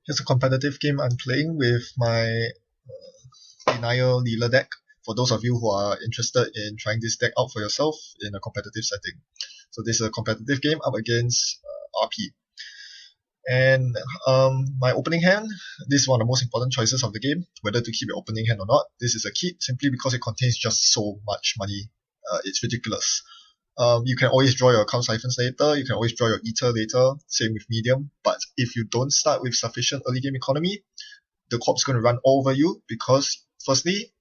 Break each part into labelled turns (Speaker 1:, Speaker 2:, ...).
Speaker 1: Here's a competitive game I'm playing with my Denial Leela deck, for those of you who are interested in trying this deck out for yourself in a competitive setting. So this is a competitive game up against RP. And my opening hand, this is one of the most important choices of the game, whether to keep your opening hand or not. This is a keep simply because it contains just so much money. It's ridiculous. You can always draw your account siphons later, you can always draw your Eater later, same with medium, but if you don't start with sufficient early game economy, the corp's going to run over you because, firstly,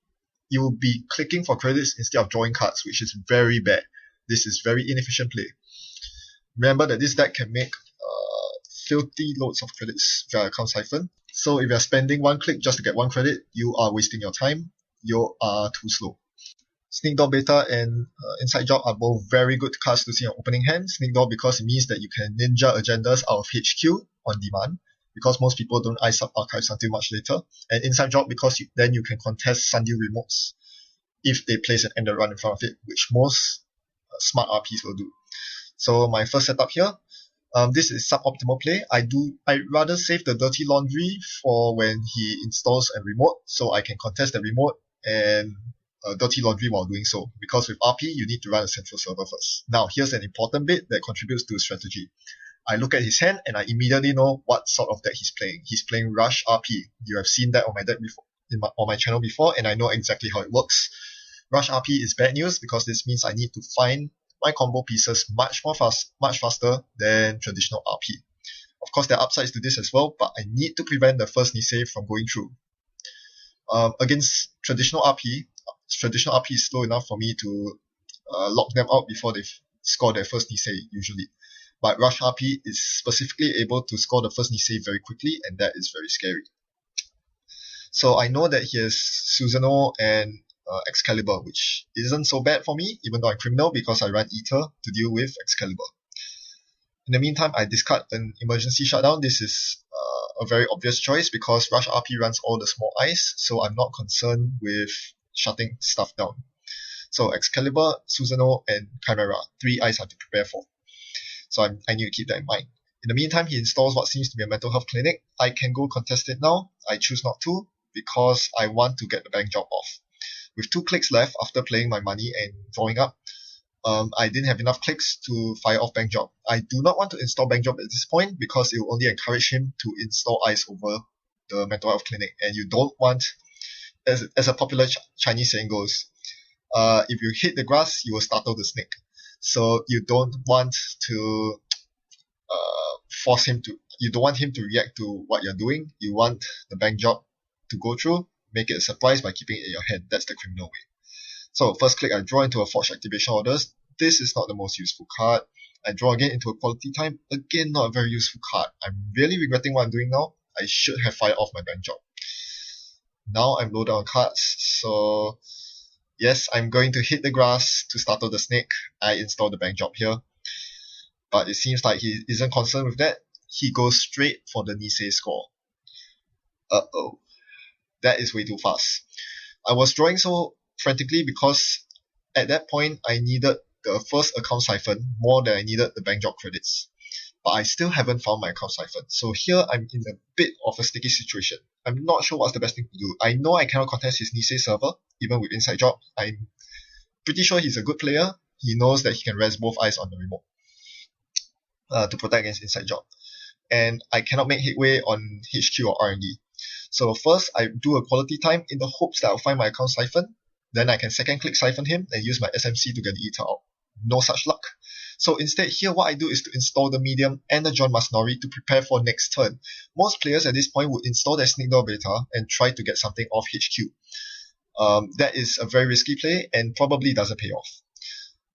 Speaker 1: you will be clicking for credits instead of drawing cards, which is very bad. This is very inefficient play. Remember that this deck can make filthy loads of credits via account siphon. So if you're spending one click just to get one credit, you are wasting your time. You are too slow. Sneak Door Beta and Inside Job are both very good cards to see on opening hand. Sneak Door because it means that you can ninja agendas out of HQ on demand, because most people don't ice up archives until much later. And Inside Job because then you can contest Sundew remotes if they place an end run in front of it, which most smart RPs will do. So my first setup here, this is suboptimal play. I'd rather save the dirty laundry for when he installs a remote, so I can contest the remote and dirty laundry while doing so, because with RP you need to run a central server first. Now here's an important bit that contributes to strategy. I look at his hand and I immediately know what sort of deck he's playing. He's playing Rush RP. You have seen that on my deck before, on my channel before, and I know exactly how it works. Rush RP is bad news because this means I need to find my combo pieces much faster than traditional RP. Of course, there are upsides to this as well, but I need to prevent the first Nisei from going through. Against traditional RP is slow enough for me to lock them out before they score their first Nisei usually. But Rush RP is specifically able to score the first Nisei very quickly, and that is very scary. So I know that he has Susanoo and Excalibur, which isn't so bad for me, even though I'm criminal, because I run Eater to deal with Excalibur. In the meantime, I discard an emergency shutdown. This is a very obvious choice because Rush RP runs all the small eyes, so I'm not concerned with shutting stuff down. So Excalibur, Susanoo, and Chimera, 3 eyes I have to prepare for. So I need to keep that in mind. In the meantime, he installs what seems to be a mental health clinic. I can go contest it now. I choose not to because I want to get the bank job off. With 2 clicks left after playing my money and drawing up, I didn't have enough clicks to fire off bank job. I do not want to install bank job at this point because it will only encourage him to install eyes over the mental health clinic. And you don't want, as a popular Chinese saying goes, if you hit the grass, you will startle the snake. So you don't want to force him to, you don't want him to react to what you're doing. You want the bank job to go through, make it a surprise by keeping it in your hand. That's the criminal way. So first click, I draw into a Forged Activation Orders. This is not the most useful card. I draw again into a Quality Time. Again, not a very useful card. I'm really regretting what I'm doing now. I should have fired off my bank job. Now I'm low down on cards, so yes, I'm going to hit the grass to startle the snake. I install the bank job here. But it seems like he isn't concerned with that. He goes straight for the Nisei score. Uh-oh. That is way too fast. I was drawing so frantically because at that point I needed the first account siphon more than I needed the bank job credits. But I still haven't found my account siphon. So here I'm in a bit of a sticky situation. I'm not sure what's the best thing to do. I know I cannot contest his Nisei server, even with Inside Job. I'm pretty sure he's a good player. He knows that he can res both eyes on the remote to protect against Inside Job. And I cannot make headway on HQ or R&D. So first, I do a Quality Time in the hopes that I'll find my account siphon. Then I can second click siphon him and use my SMC to get the Eater out. No such luck. So instead here what I do is to install the medium and the John Masnori to prepare for next turn. Most players at this point would install their Sneak Door Beta and try to get something off HQ. That is a very risky play and probably doesn't pay off.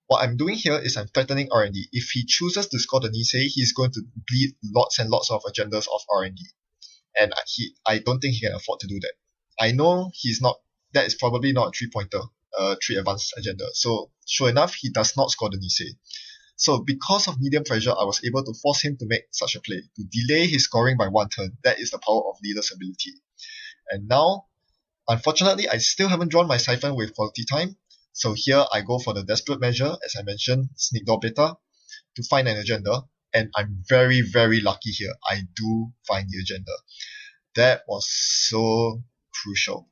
Speaker 1: What I'm doing here is I'm threatening R&D. If he chooses to score the Nisei, he's going to bleed lots and lots of agendas off R&D. And I don't think he can afford to do that. I know that is probably not a 3-pointer, 3 advanced agenda. So sure enough, he does not score the Nisei. So because of medium pressure, I was able to force him to make such a play, to delay his scoring by 1 turn. That is the power of Leela's ability. And now, unfortunately, I still haven't drawn my siphon with Quality Time. So here I go for the desperate measure, as I mentioned, Sneak Door Beta, to find an agenda. And I'm very, very lucky here. I do find the agenda. That was so crucial.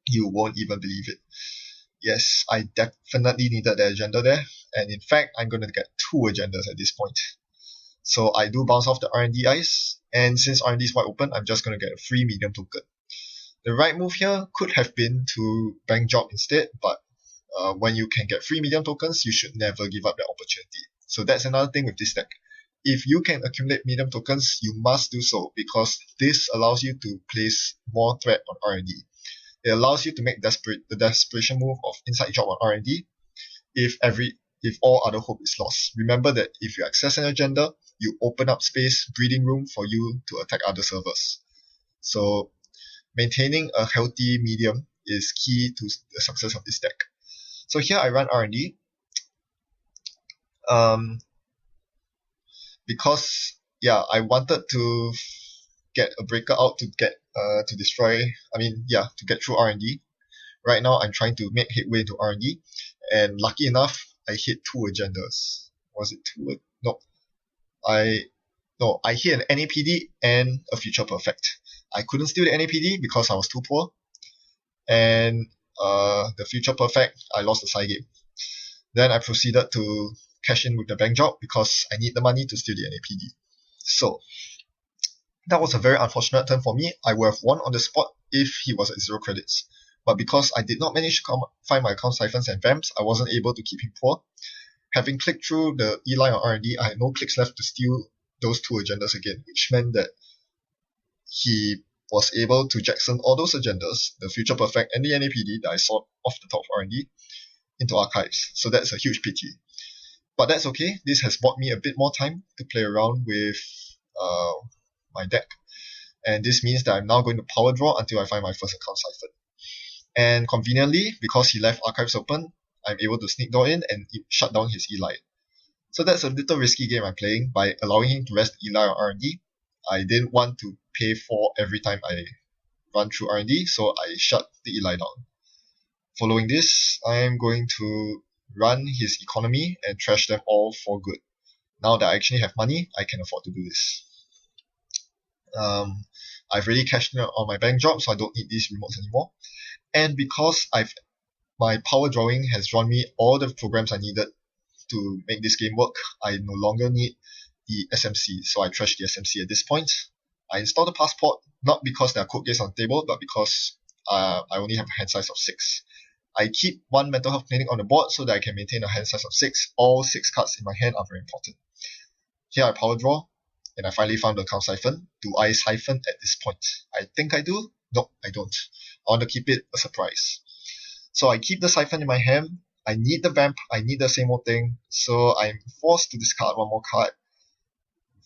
Speaker 1: You won't even believe it. Yes, I definitely needed the agenda there, and in fact, I'm going to get 2 agendas at this point. So I do bounce off the R&D ice, and since R&D is wide open, I'm just going to get a free medium token. The right move here could have been to bank job instead, but when you can get free medium tokens, you should never give up that opportunity. So that's another thing with this deck. If you can accumulate medium tokens, you must do so, because this allows you to place more threat on R&D. It allows you to make the desperation move of inside job on R&D if all other hope is lost. Remember that if you access an agenda, you open up space, breathing room for you to attack other servers. So maintaining a healthy medium is key to the success of this deck. So here I run R&D. Because I wanted to get a breaker out to get to get through R&D. Right now I'm trying to make headway into R&D, and lucky enough I hit 2 agendas. Was it 2? No. I hit an NAPD and a future perfect. I couldn't steal the NAPD because I was too poor, and the future perfect, I lost the side game. Then I proceeded to cash in with the bank job because I need the money to steal the NAPD. So that was a very unfortunate turn for me. I would have won on the spot if he was at 0 credits. But because I did not manage to find my account siphons and vamps, I wasn't able to keep him poor. Having clicked through the Eli on R&D, I had no clicks left to steal those 2 agendas again, which meant that he was able to Jackson all those agendas, the future perfect and the NAPD that I saw off the top of R&D, into archives. So that's a huge pity. But that's okay. This has bought me a bit more time to play around with my deck. And this means that I'm now going to power draw until I find my first account siphon. And conveniently, because he left archives open, I'm able to sneak door in and shut down his Eli. So that's a little risky game I'm playing by allowing him to rest Eli on R&D. I didn't want to pay for every time I run through R&D, so I shut the Eli down. Following this, I'm going to run his economy and trash them all for good. Now that I actually have money, I can afford to do this. I've already cashed in on my bank job, so I don't need these remotes anymore. And because my power drawing has drawn me all the programs I needed to make this game work, I no longer need the SMC, so I trash the SMC at this point. I install the passport, not because there are code gates on the table, but because I only have a hand size of 6. I keep 1 mental health clinic on the board so that I can maintain a hand size of 6. All 6 cards in my hand are very important. Here I power draw, and I finally found the account siphon. Do I siphon at this point? I think I do. No, I don't. I want to keep it a surprise. So I keep the siphon in my hand. I need the vamp. I need the same old thing. So I'm forced to discard 1 more card.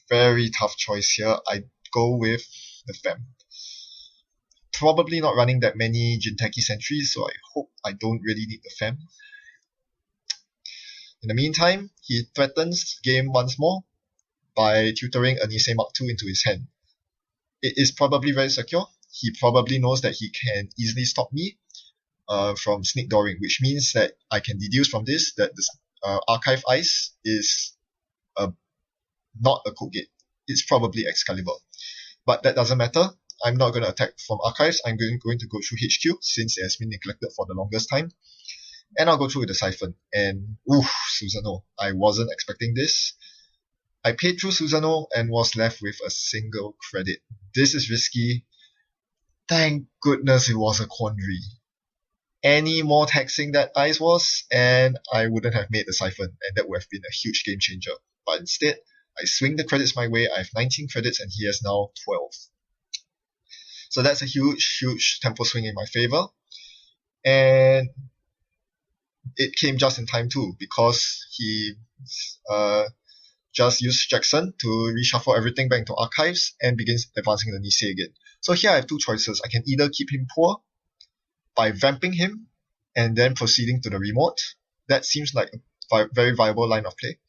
Speaker 1: Very tough choice here. I go with the vamp. Probably not running that many Jinteki sentries, so I hope I don't really need the fam. In the meantime, he threatens game once more by tutoring a Nisei Mark II into his hand. It is probably very secure. He probably knows that he can easily stop me from sneak dooring, which means that I can deduce from this that the archive ice is not a code gate. It's probably Excalibur. But that doesn't matter. I'm not going to attack from archives. I'm going to go through HQ since it has been neglected for the longest time. And I'll go through with the siphon. And Susano. I wasn't expecting this. I paid through Susano and was left with a single credit. This is risky. Thank goodness it was a quandary. Any more taxing that ice was, and I wouldn't have made the siphon, and that would have been a huge game changer. But instead, I swing the credits my way. I have 19 credits and he has now 12. So that's a huge tempo swing in my favor. And it came just in time too, because he just used Jackson to reshuffle everything back into archives and begins advancing the Nisei again. So here I have 2 choices. I can either keep him poor by vamping him and then proceeding to the remote. That seems like a very viable line of play.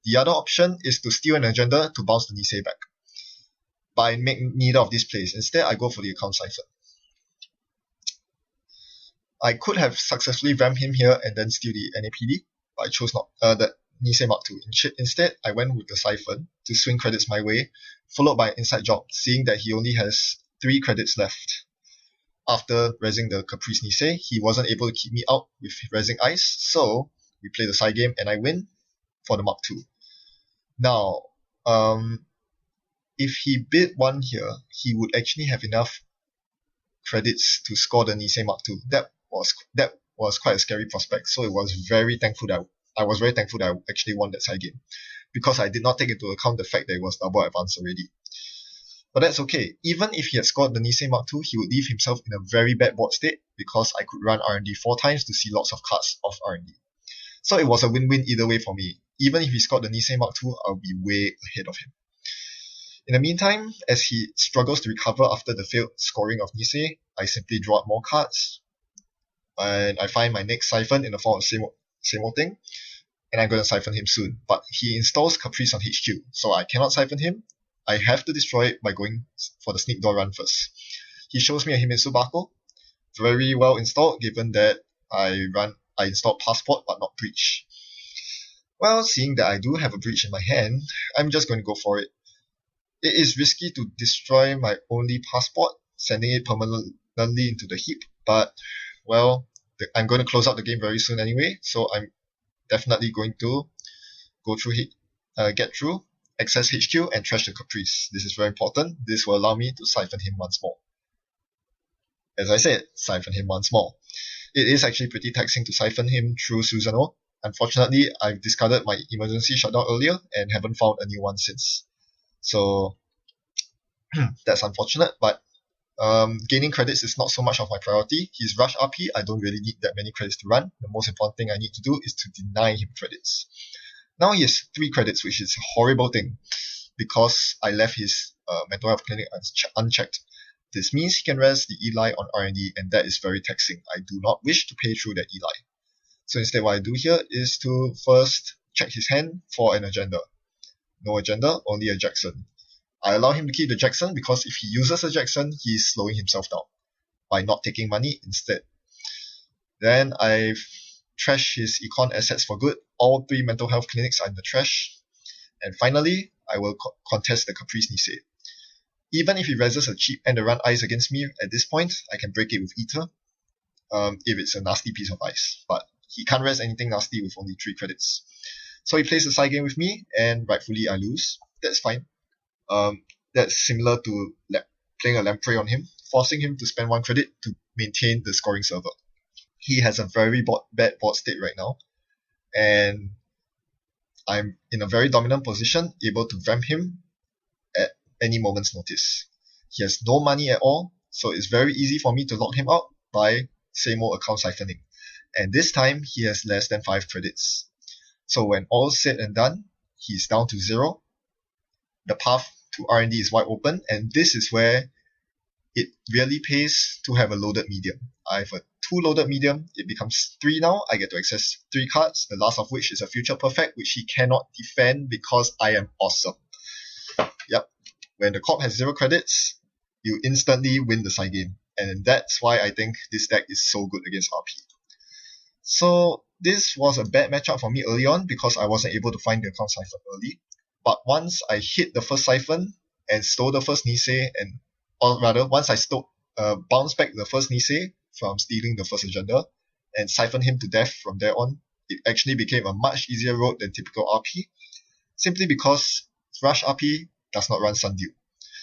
Speaker 1: The other option is to steal an agenda to bounce the Nisei back. But I make neither of these plays. Instead, I go for the account siphon. I could have successfully vamped him here and then steal the NAPD, but I chose not. Nisei Mark II. Instead, I went with the Siphon to swing credits my way, followed by an inside job, seeing that he only has 3 credits left. After rezzing the Caprice Nisei, he wasn't able to keep me out with rezzing Ice, so we play the side game and I win for the Mark II. Now, if he bid 1 here, he would actually have enough credits to score the Nisei Mark II. That was quite a scary prospect, so it was very thankful that I was very thankful that I actually won that side game, because I did not take into account the fact that it was double advance already. But that's okay. Even if he had scored the Nisei Mark II, he would leave himself in a very bad board state, because I could run R&D 4 times to see lots of cards off R&D. So it was a win-win either way for me. Even if he scored the Nisei Mark II, I'll be way ahead of him. In the meantime, as he struggles to recover after the failed scoring of Nisei, I simply draw out more cards, and I find my next Siphon in the form of same old thing, and I'm going to Siphon him soon. But he installs Caprice on HQ, so I cannot Siphon him. I have to destroy it by going for the Sneak Door run first. He shows me a Himitsu Bako, very well installed given that I installed Passport but not Breach. Well, seeing that I do have a Breach in my hand, I'm just going to go for it. It is risky to destroy my only Passport, sending it permanently into the heap, but, well, I'm going to close out the game very soon anyway, so I'm definitely going to go through get through, access HQ, and trash the Caprice. This is very important. This will allow me to Siphon him once more. As I said, Siphon him once more. It is actually pretty taxing to Siphon him through Susanoo. Unfortunately, I've discarded my emergency shutdown earlier and haven't found a new one since. So that's unfortunate, but gaining credits is not so much of my priority. He's rush RP, I don't really need that many credits to run. The most important thing I need to do is to deny him credits. Now he has 3 credits, which is a horrible thing, because I left his mental health clinic unchecked. This means he can rest the Eli on R&D, and that is very taxing. I do not wish to pay through that Eli. So instead what I do here is to first check his hand for an agenda. No agenda, only a Jackson. I allow him to keep the Jackson because if he uses a Jackson, he's slowing himself down by not taking money instead. Then I trash his econ assets for good. All 3 mental health clinics are in the trash. And finally, I will contest the Caprice Nisei. Even if he reses a cheap and the run ice against me at this point, I can break it with Ether, if it's a nasty piece of ice. But he can't res anything nasty with only 3 credits. So he plays a side game with me, and rightfully I lose. That's fine. That's similar to playing a Lamprey on him, forcing him to spend 1 credit to maintain the scoring server. He has a very bad board state right now, and I'm in a very dominant position, able to vamp him at any moment's notice. He has no money at all, so it's very easy for me to lock him out by same old account siphoning. And this time, he has less than 5 credits. So when all is said and done, he's down to 0. The path to R&D is wide open, and this is where it really pays to have a loaded medium. I have a 2 loaded medium, it becomes 3 now. I get to access 3 cards, the last of which is a Future Perfect, which he cannot defend because I am awesome. Yep, when the corp has 0 credits, you instantly win the side game. And that's why I think this deck is so good against RP. So this was a bad matchup for me early on because I wasn't able to find the account siphon early. But once I hit the first siphon and stole the first Nisei, or rather, once I bounced back the first Nisei from stealing the first agenda and siphoned him to death from there on, it actually became a much easier road than typical RP, simply because Rush RP does not run Sundew.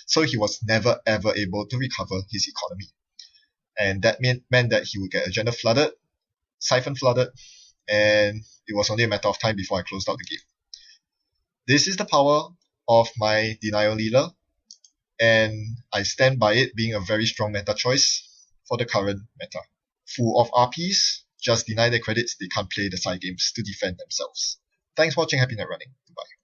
Speaker 1: So he was never ever able to recover his economy. And that meant that he would get agenda flooded, siphon flooded, and it was only a matter of time before I closed out the game. This is the power of my Denial Leela, and I stand by it being a very strong meta choice for the current meta. Full of RPs, just deny their credits, they can't play the side games to defend themselves. Thanks for watching, happy net running. Goodbye.